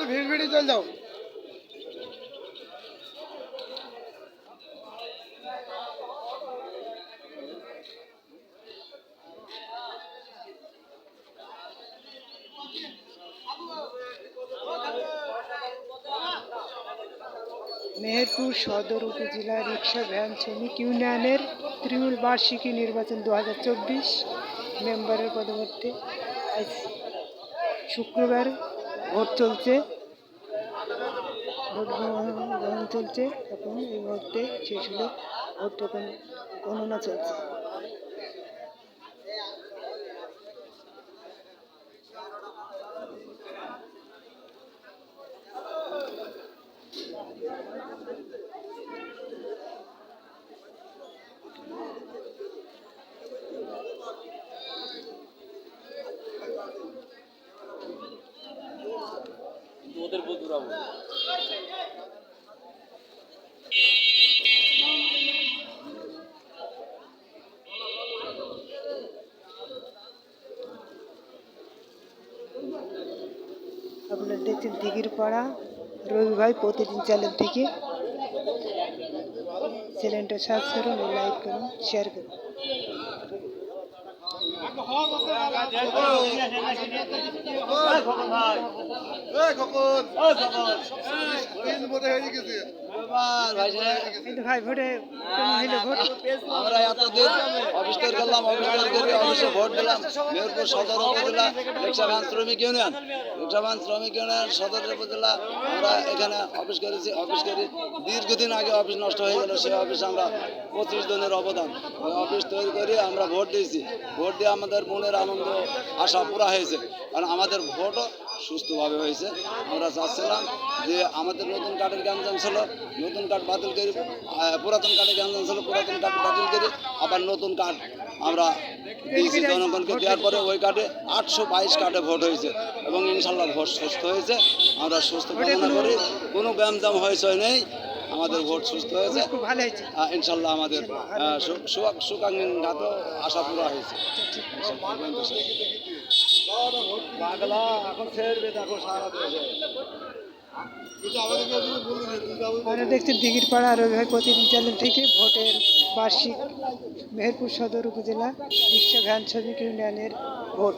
ভিড় ভিড়ি চল যাও। মেহেরপুর সদর উপজেলা রিক্সা ভ্যান শ্রমিক ইউনিয়নের তৃণমূল বার্ষিকী নির্বাচন 2024 মেম্বারের পদপ্রার্থী আজ শুক্রবার ভোট চলছে, ভোট গ্রহণ চলছে। এখন এই মুহূর্তে শেষ হলে ভোট তখন গণনা চলছে। ওদের বন্ধুরা আপনারা দেখছেন দিঘির পাড়া রবি ভাই প্রতিদিন চ্যানেল থেকে। চ্যানেলটা সাবস্ক্রাইব করুন, লাইক করুন, শেয়ার করুন। ভাই ভোটে আমরা এতদিন অফিস করে গেলাম, অফিসে ভোট দিলাম। মেহেরপুর সদর উপজেলা রিক্সা ভ্যান শ্রমিক ইউনিয়ন, সদর উপজেলা আমরা এখানে অফিস করেছি। অফিস করি দীর্ঘদিন আগে অফিস নষ্ট হয়ে গেল, সেই অফিসে আমরা 25 জনের অবদান ওই অফিস তৈরি করে আমরা ভোট দিয়েছি। ভোট দিয়ে আমাদের মনের আনন্দ আশা পুরা হয়েছে, কারণ আমাদের ভোটও সুস্থভাবে হয়েছে। আমরা চাচ্ছিলাম যে আমাদের নতুন কার্ডের গ্যাঞ্জাম ছিল, নতুন কার্ড বাতিল করি, পুরাতন কার্ডের গ্যাঞ্জাম ছিল, পুরাতন কার্ড বাতিল করি, আবার নতুন কার্ড আমরা দিয়েছি জনগণকে। দেওয়ার পরে ওই কার্ডে 822 কার্ডে ভোট হয়েছে এবং ইনশাল্লাহ ভোট সুস্থ হয়েছে। আমরা সুস্থ কামনা করি, কোনো গ্যাঞ্জাম হয়েছে নেই, আমাদের ভোট সুস্থ হয়েছে ইনশাল্লাহ। আমাদের সুকাঙ্ক্ষিত আশা পুরা হয়েছে। আমরা দেখছেন দিঘির পাড়া রবি ভাই প্রতিদিন চ্যানেল থেকে ভোটের বার্ষিক মেহেরপুর সদর উপজেলা রিক্সা ভ্যান শ্রমিক ইউনিয়নের ভোট।